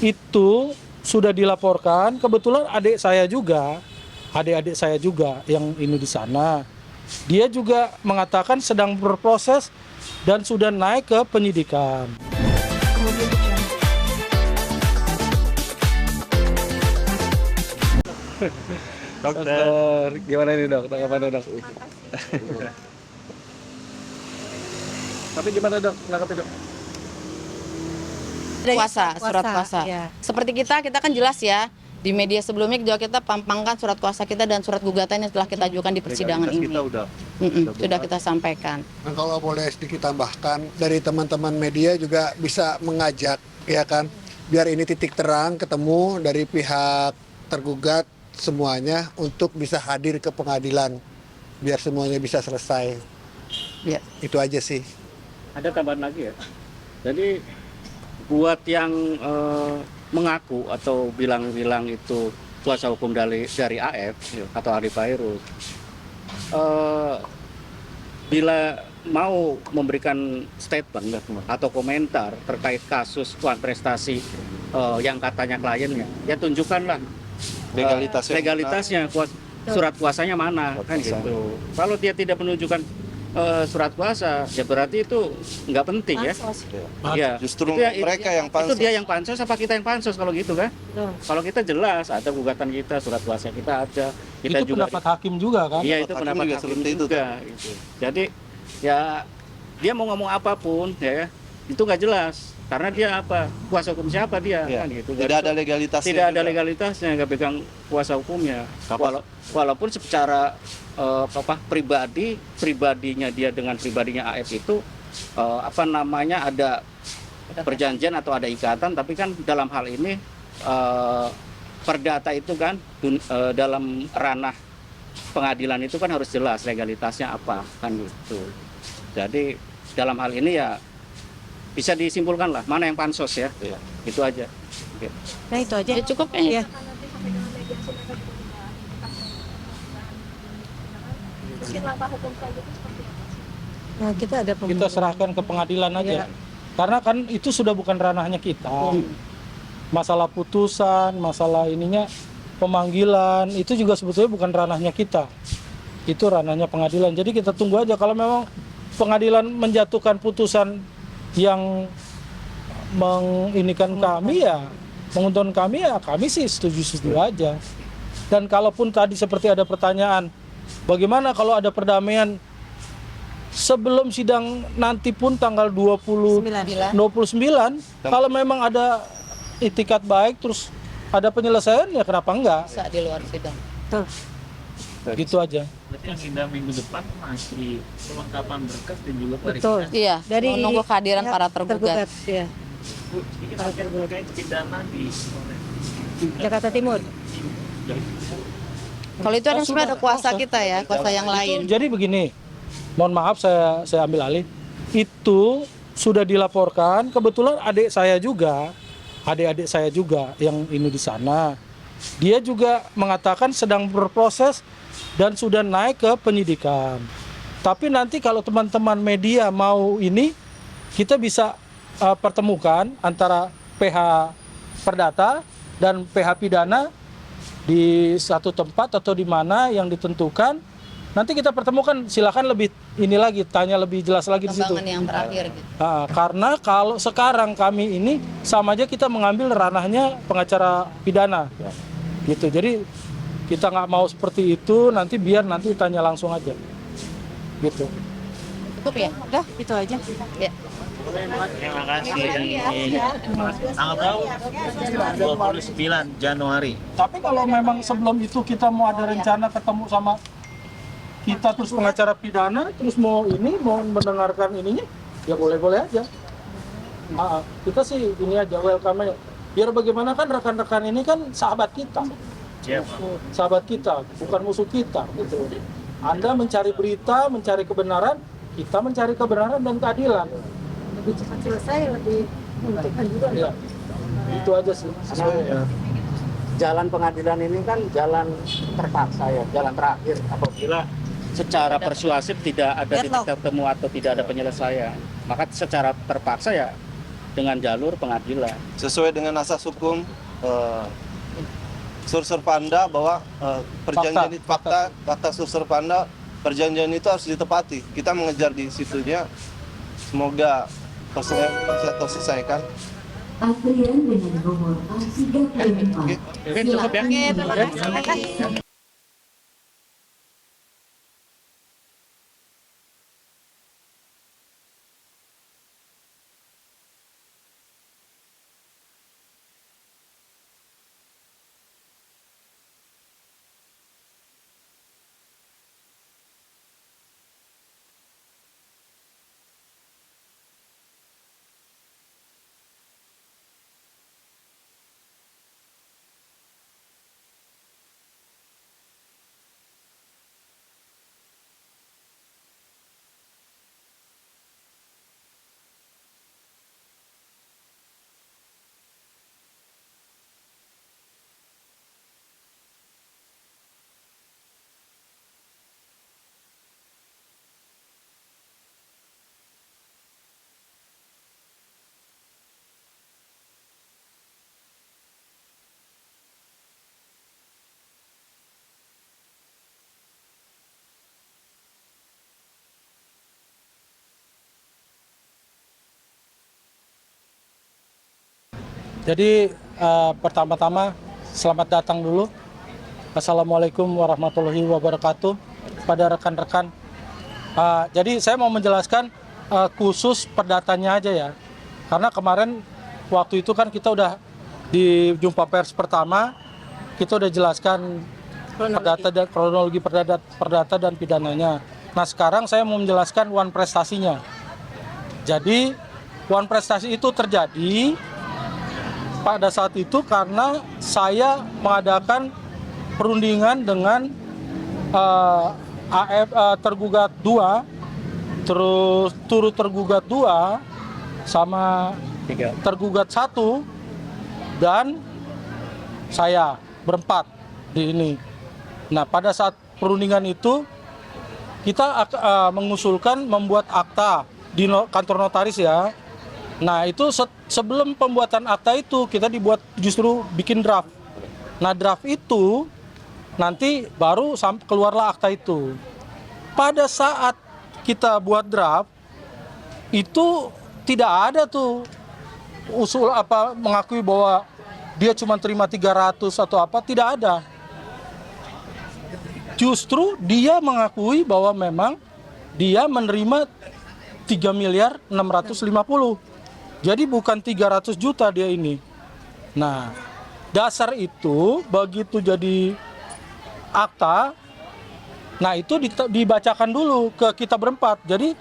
itu sudah dilaporkan. Kebetulan adik-adik saya juga yang ini di sana. Dia juga mengatakan sedang berproses dan sudah naik ke penyidikan. Dokter, gimana nih dok? Tanggapannya dok? Tapi gimana dok? Tanggapannya dok? Surat kuasa. Ya. Seperti kita kan jelas ya, di media sebelumnya juga kita pampangkan surat kuasa kita dan surat gugatan yang telah kita ajukan di persidangan ini. Sudah kita sampaikan. Dan kalau boleh sedikit tambahkan, dari teman-teman media juga bisa mengajak, ya kan, biar ini titik terang ketemu dari pihak tergugat semuanya untuk bisa hadir ke pengadilan, biar semuanya bisa selesai. Ya. Itu aja sih. Ada tambahan lagi ya. Jadi buat yang mengaku atau bilang-bilang itu kuasa hukum dari AF atau Arif Hairul, bila mau memberikan statement atau komentar terkait kasus tuan prestasi yang katanya kliennya, ya tunjukkanlah legalitasnya, surat kuasanya mana, kan gitu. Kalau dia tidak menunjukkan surat kuasa, ya berarti itu nggak penting ya. Ya, Justru itu mereka yang pansos. Itu dia yang pansos, apa kita yang pansos kalau gitu kan? Kalau kita jelas ada gugatan kita, surat kuasa kita ada. Kita Itu juga pendapat hakim juga kan? Iya, itu Hakim pendapat juga hakim seperti itu, juga. Gitu. Jadi ya dia mau ngomong apapun ya itu nggak jelas. Karena dia apa? Kuasa hukum siapa dia? Ya. Kan gitu. Tidak ada legalitasnya. Tidak ada juga. legalitasnya, nggak pegang kuasa hukumnya. Walaupun secara pribadinya dia dengan pribadinya AF itu ada perjanjian atau ada ikatan, tapi kan dalam hal ini perdata itu kan dalam ranah pengadilan itu kan harus jelas legalitasnya apa, kan gitu. Jadi dalam hal ini ya bisa disimpulkan lah mana yang pansos ya. Iya. Itu aja. Oke. Nah itu aja. Ya cukup kayaknya. Ya. Nah kita ada Kita serahkan ke pengadilan aja. Karena kan itu sudah bukan ranahnya kita. Masalah putusan, masalah ininya pemanggilan, itu juga sebetulnya bukan ranahnya kita. Itu ranahnya pengadilan. Jadi kita tunggu aja, kalau memang pengadilan menjatuhkan putusan yang menginikan kami ya, menguntungkan kami ya, kami sih setuju-setuju aja. Dan kalaupun tadi seperti ada pertanyaan, bagaimana kalau ada perdamaian sebelum sidang nanti pun tanggal 29, kalau memang ada itikat baik terus ada penyelesaian ya kenapa enggak? Bisa di luar sidang. Tuh. Gitu aja. Berarti yang sidang minggu depan masih kelengkapan berkas dan juga Betul. Iya, Dari menunggu kehadiran pihak para tergugat. Ya. Bu, sedikit terkait pidana di Jakarta Timur. Kalau itu ada sebenarnya ada kuasa kita ya, kuasa yang lain. Jadi begini, mohon maaf saya ambil alih. Itu sudah dilaporkan, kebetulan adik-adik saya juga yang ini di sana. Dia juga mengatakan sedang berproses dan sudah naik ke penyidikan. Tapi nanti kalau teman-teman media mau ini, kita bisa pertemukan antara PH Perdata dan PH Pidana di satu tempat atau di mana yang ditentukan. Nanti kita pertemukan, silakan lebih ini lagi, tanya lebih jelas lagi di situ. Perkembangan yang terakhir gitu. Karena kalau sekarang kami ini sama aja kita mengambil ranahnya pengacara pidana, gitu. Jadi kita nggak mau seperti itu, nanti biar nanti tanya langsung aja, gitu. Cukup ya? Udah, itu aja. Ya. Terima kasih. Tanggal berapa? 29 Januari. Tapi kalau memang sebelum itu kita mau ada rencana ketemu sama kita terus pengacara pidana, terus mau mendengarkan ininya, ya boleh-boleh aja. Kita sih ini aja, welcome aja. Biar bagaimana kan rekan-rekan ini kan sahabat kita. Sahabat kita, bukan musuh kita. Gitu. Anda mencari berita, mencari kebenaran, kita mencari kebenaran dan keadilan. Lebih cepat selesai, lebih menentukan juga. Ya. Itu aja sih. Jalan pengadilan ini kan jalan terpaksa ya, jalan terakhir apabila secara persuasif tidak ada titik temu atau tidak ada penyelesaian. Maka secara terpaksa ya dengan jalur pengadilan. Sesuai dengan asas hukum surserpanda bahwa perjanjian itu fakta surserpanda, perjanjian itu harus ditepati. Kita mengejar di situnya, semoga bisa terselesaikan. Antrian dengan nomor A34. Oke, cukup ya. Oke, terima kasih. Jadi pertama-tama selamat datang dulu. Assalamualaikum warahmatullahi wabarakatuh pada rekan-rekan. Jadi saya mau menjelaskan khusus perdatanya aja ya. Karena kemarin waktu itu kan kita udah di jumpa pers pertama, kita udah jelaskan perdata dan kronologi perdata dan pidananya. Nah sekarang saya mau menjelaskan wan prestasinya. Jadi wan prestasi itu terjadi pada saat itu karena saya mengadakan perundingan dengan tergugat 2, terus turut tergugat 2 sama tergugat 1 dan saya berempat di ini. Nah pada saat perundingan itu kita mengusulkan membuat akta di kantor notaris ya. Nah itu sebelum pembuatan akta itu kita dibuat justru bikin draft. Nah draft itu nanti baru keluarlah akta itu. Pada saat kita buat draft itu tidak ada tuh usul apa mengakui bahwa dia cuma terima 300 atau apa, tidak ada. Justru dia mengakui bahwa memang dia menerima 3.650.000.000. Jadi bukan 300 juta dia ini. Nah, dasar itu begitu jadi akta, nah itu dibacakan dulu ke kita berempat. Jadi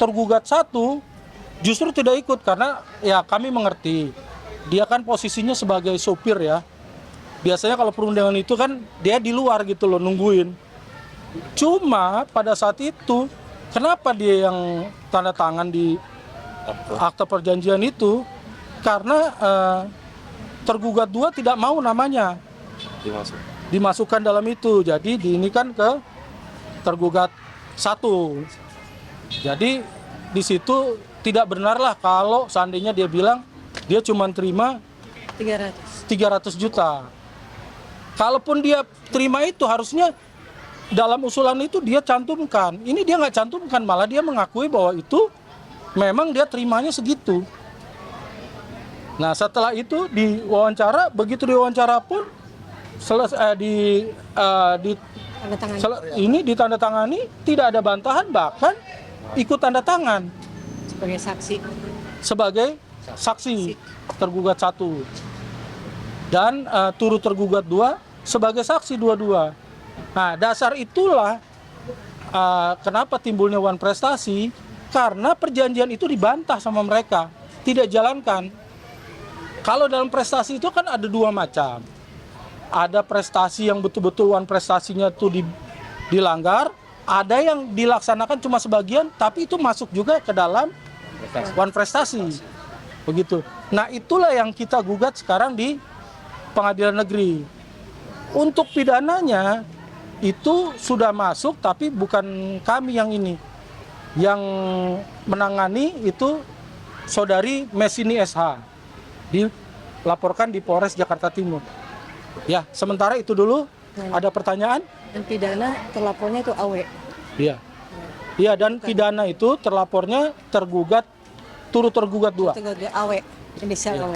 tergugat 1 justru tidak ikut karena ya kami mengerti. Dia kan posisinya sebagai sopir ya. Biasanya kalau perundingan itu kan dia di luar gitu loh nungguin. Cuma pada saat itu kenapa dia yang tanda tangan di akta perjanjian itu? Karena tergugat 2 tidak mau namanya dimasukkan dalam itu. Jadi diinikan ke tergugat 1. Jadi di situ tidak benarlah kalau seandainya dia bilang dia cuma terima 300 juta. Kalaupun dia terima itu harusnya dalam usulan itu dia cantumkan. Ini dia nggak cantumkan, malah dia mengakui bahwa itu memang dia terimanya segitu. Nah setelah itu diwawancara, begitu diwawancara pun ini ditandatangani, tidak ada bantahan, bahkan ikut tanda tangan sebagai saksi tergugat 1 dan turut tergugat 2 sebagai saksi dua-dua. Nah dasar itulah kenapa timbulnya wan prestasi, karena perjanjian itu dibantah sama mereka, tidak jalankan. Kalau dalam prestasi itu kan ada 2 macam. Ada prestasi yang betul-betul wan prestasinya itu dilanggar, ada yang dilaksanakan cuma sebagian, tapi itu masuk juga ke dalam wan prestasi. Begitu. Nah itulah yang kita gugat sekarang di pengadilan negeri. Untuk pidananya itu sudah masuk, tapi bukan kami yang ini. Yang menangani itu saudari Mesini SH dilaporkan di Polres Jakarta Timur. Ya, sementara itu dulu. Ada pertanyaan? Dan pidana terlapornya itu AW. Iya. Iya, dan pidana itu terlapornya turut tergugat 2. AW, inisial Iya. AW.